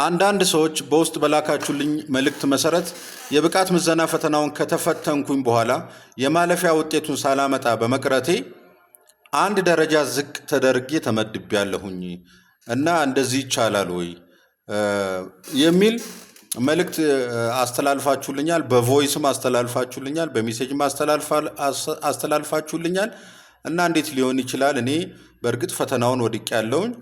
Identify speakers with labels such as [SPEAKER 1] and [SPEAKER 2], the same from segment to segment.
[SPEAKER 1] አንዳንድ ሰዎች በውስጥ በላካችሁልኝ መልእክት መሰረት የብቃት ምዘና ፈተናውን ከተፈተንኩኝ በኋላ የማለፊያ ውጤቱን ሳላመጣ በመቅረቴ አንድ ደረጃ ዝቅ ተደርጌ ተመድቤያለሁኝ እና እንደዚህ ይቻላል ወይ የሚል መልእክት አስተላልፋችሁልኛል። በቮይስም አስተላልፋችሁልኛል፣ በሜሴጅም አስተላልፋችሁልኛል እና እንዴት ሊሆን ይችላል? እኔ በእርግጥ ፈተናውን ወድቄያለሁኝ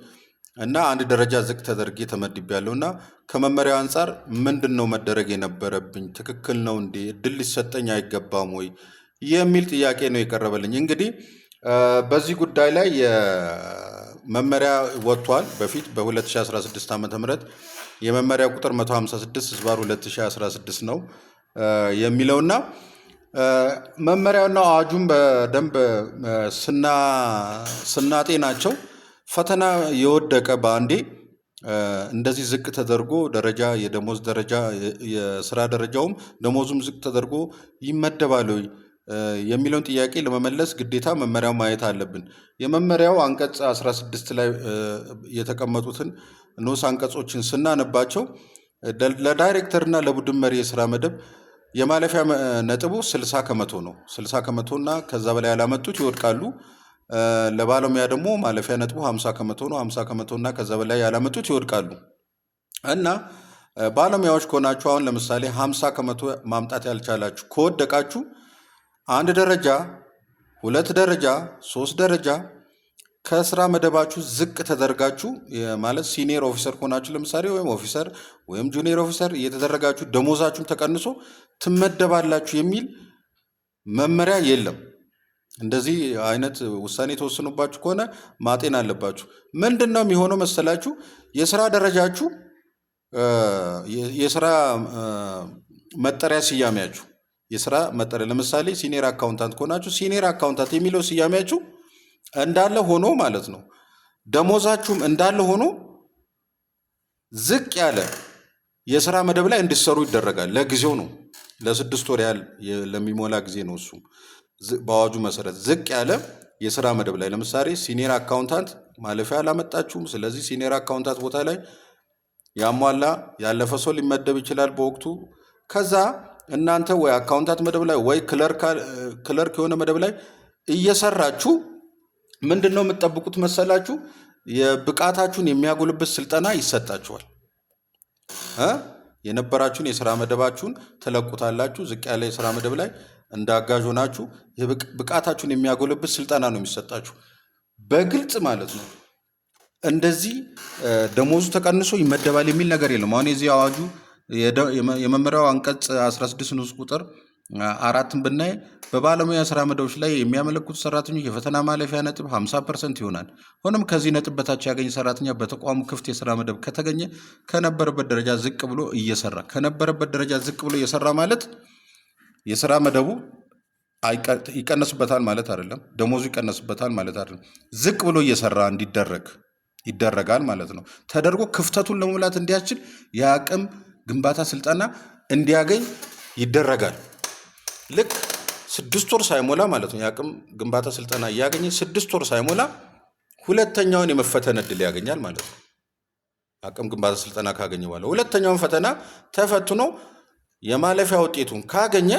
[SPEAKER 1] እና አንድ ደረጃ ዝቅ ተደርጌ ተመድቤያለሁ እና ከመመሪያው አንጻር ምንድን ነው መደረግ የነበረብኝ? ትክክል ነው እንዴ? እድል ሊሰጠኝ አይገባም ወይ የሚል ጥያቄ ነው የቀረበልኝ። እንግዲህ በዚህ ጉዳይ ላይ የመመሪያ ወጥቷል። በፊት በ2016 ዓ.ም የመመሪያ ቁጥር 156/2016 ነው የሚለውና መመሪያውና አዋጁን በደንብ ስናጤናቸው ፈተና የወደቀ በአንዴ እንደዚህ ዝቅ ተደርጎ ደረጃ የደሞዝ ደረጃ የስራ ደረጃውም ደሞዙም ዝቅ ተደርጎ ይመደባል የሚለውን ጥያቄ ለመመለስ ግዴታ መመሪያው ማየት አለብን። የመመሪያው አንቀጽ 16 ላይ የተቀመጡትን ንዑስ አንቀጾችን ስናነባቸው ለዳይሬክተርና ለቡድን መሪ የስራ መደብ የማለፊያ ነጥቡ 60 ከመቶ ነው። 60 ከመቶ እና ከዛ በላይ ያላመጡት ይወድቃሉ። ለባለሙያ ደግሞ ማለፊያ ነጥቡ 50 ከመቶ ነው። 50 ከመቶ እና ከዛ በላይ ያላመጡት ይወድቃሉ። እና ባለሙያዎች ከሆናችሁ አሁን ለምሳሌ 50 ከመቶ ማምጣት ያልቻላችሁ ከወደቃችሁ አንድ ደረጃ፣ ሁለት ደረጃ፣ 3 ደረጃ ከስራ መደባችሁ ዝቅ ተደርጋችሁ ማለት ሲኒየር ኦፊሰር ከሆናችሁ ለምሳሌ ወይም ኦፊሰር ወይም ጁኒየር ኦፊሰር እየተደረጋችሁ ደሞዛችሁም ተቀንሶ ትመደባላችሁ የሚል መመሪያ የለም። እንደዚህ አይነት ውሳኔ የተወሰኑባችሁ ከሆነ ማጤን አለባችሁ። ምንድን ነው የሚሆነው መሰላችሁ? የስራ ደረጃችሁ የስራ መጠሪያ ስያሜያችሁ የስራ መጠሪያ ለምሳሌ ሲኒየር አካውንታንት ከሆናችሁ ሲኒየር አካውንታንት የሚለው ስያሜያችሁ እንዳለ ሆኖ ማለት ነው። ደሞዛችሁም እንዳለ ሆኖ ዝቅ ያለ የስራ መደብ ላይ እንዲሰሩ ይደረጋል። ለጊዜው ነው፣ ለ6 ወር ያህል ለሚሞላ ጊዜ ነው። እሱ በአዋጁ መሰረት ዝቅ ያለ የስራ መደብ ላይ ለምሳሌ ሲኒየር አካውንታንት ማለፊያ አላመጣችሁም። ስለዚህ ሲኒየር አካውንታንት ቦታ ላይ ያሟላ ያለፈ ሰው ሊመደብ ይችላል በወቅቱ። ከዛ እናንተ ወይ አካውንታንት መደብ ላይ ወይ ክለርክ የሆነ መደብ ላይ እየሰራችሁ ምንድን ነው የምትጠብቁት መሰላችሁ? የብቃታችሁን የሚያጎልበት ስልጠና ይሰጣችኋል። የነበራችሁን የስራ መደባችሁን ትለቁታላችሁ። ዝቅ ያለ የስራ መደብ ላይ እንደ አጋዥ ሆናችሁ ብቃታችሁን የሚያጎልበት ስልጠና ነው የሚሰጣችሁ በግልጽ ማለት ነው። እንደዚህ ደሞዙ ተቀንሶ ይመደባል የሚል ነገር የለም። አሁን የዚህ አዋጁ የመመሪያው አንቀጽ 16 ንዑስ ቁጥር 4 ብናይ በባለሙያ ስራ መደቦች ላይ የሚያመለክቱ ሰራተኞች የፈተና ማለፊያ ነጥብ 50% ይሆናል። ሆኖም ከዚህ ነጥብ በታች ያገኘ ሰራተኛ በተቋሙ ክፍት የስራ መደብ ከተገኘ ከነበረበት ደረጃ ዝቅ ብሎ እየሰራ ማለት የስራ መደቡ ይቀነስበታል ማለት አይደለም። ደሞዙ ይቀነስበታል ማለት አይደለም። ዝቅ ብሎ እየሰራ ይደረጋል ማለት ነው። ተደርጎ ክፍተቱን ለመሙላት እንዲያስችል የአቅም ግንባታ ስልጠና እንዲያገኝ ይደረጋል። ልክ 6 ወር ሳይሞላ ማለት ነው። የአቅም ግንባታ ስልጠና እያገኘ 6 ወር ሳይሞላ ሁለተኛውን የመፈተን እድል ያገኛል ማለት ነው። አቅም ግንባታ ስልጠና ካገኘ በኋላ ሁለተኛውን ፈተና ተፈትኖ የማለፊያ ውጤቱን ካገኘ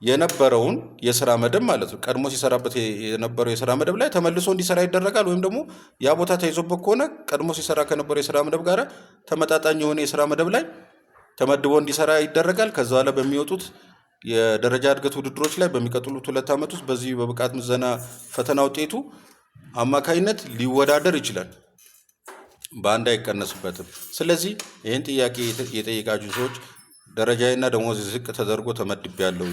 [SPEAKER 1] የነበረውን የስራ መደብ ማለት ነው ቀድሞ ሲሰራበት የነበረው የስራ መደብ ላይ ተመልሶ እንዲሰራ ይደረጋል። ወይም ደግሞ ያ ቦታ ተይዞበት ከሆነ ቀድሞ ሲሰራ ከነበረው የስራ መደብ ጋር ተመጣጣኝ የሆነ የስራ መደብ ላይ ተመድቦ እንዲሰራ ይደረጋል። ከዛ በኋላ በሚወጡት የደረጃ እድገት ውድድሮች ላይ በሚቀጥሉት 2 ዓመት ውስጥ በዚህ በብቃት ምዘና ፈተና ውጤቱ አማካይነት ሊወዳደር ይችላል። በአንድ አይቀነስበትም። ስለዚህ ይህን ጥያቄ የጠየቃችሁ ሰዎች ደረጃዬና ደሞዝ ዝቅ ተደርጎ ተመድቤያለሁ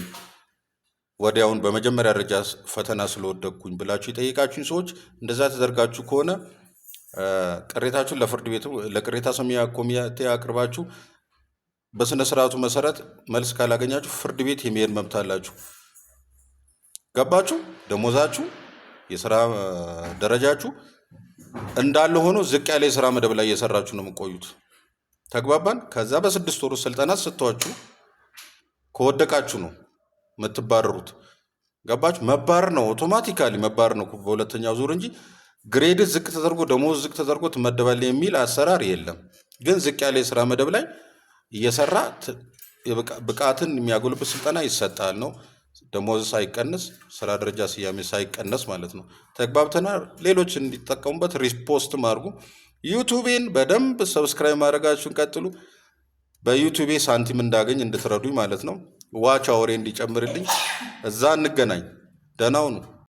[SPEAKER 1] ወዲያውን በመጀመሪያ ደረጃ ፈተና ስለወደቅኩኝ ብላችሁ የጠየቃችሁኝ ሰዎች እንደዛ ተደርጋችሁ ከሆነ ቅሬታችሁን ለፍርድ ቤቱ ለቅሬታ ሰሚ ኮሚቴ አቅርባችሁ በስነ ስርዓቱ መሰረት መልስ ካላገኛችሁ ፍርድ ቤት የመሄድ መብት አላችሁ። ገባችሁ? ደሞዛችሁ የስራ ደረጃችሁ እንዳለ ሆኖ ዝቅ ያለ የስራ መደብ ላይ እየሰራችሁ ነው የምቆዩት። ተግባባን? ከዛ በ6 ወር ስልጠና ስትዋችሁ ከወደቃችሁ ነው የምትባረሩት። ገባችሁ? መባረር ነው፣ አውቶማቲካሊ መባረር ነው በሁለተኛው ዙር እንጂ ግሬድ ዝቅ ተደርጎ ደሞዝ ዝቅ ተደርጎ ትመደባለህ የሚል አሰራር የለም። ግን ዝቅ ያለ የስራ መደብ ላይ እየሰራ ብቃትን የሚያጎልበት ስልጠና ይሰጣል ነው። ደሞዝ ሳይቀንስ፣ ስራ ደረጃ ስያሜ ሳይቀነስ ማለት ነው። ተግባብተናል። ሌሎች እንዲጠቀሙበት ሪፖስትም አድርጉ። ዩቱቤን በደንብ ሰብስክራይብ ማድረጋችሁን ቀጥሉ። በዩቱቤ ሳንቲም እንዳገኝ እንድትረዱኝ ማለት ነው። ዋች አወሬ እንዲጨምርልኝ። እዛ እንገናኝ። ደህና ሁኑ።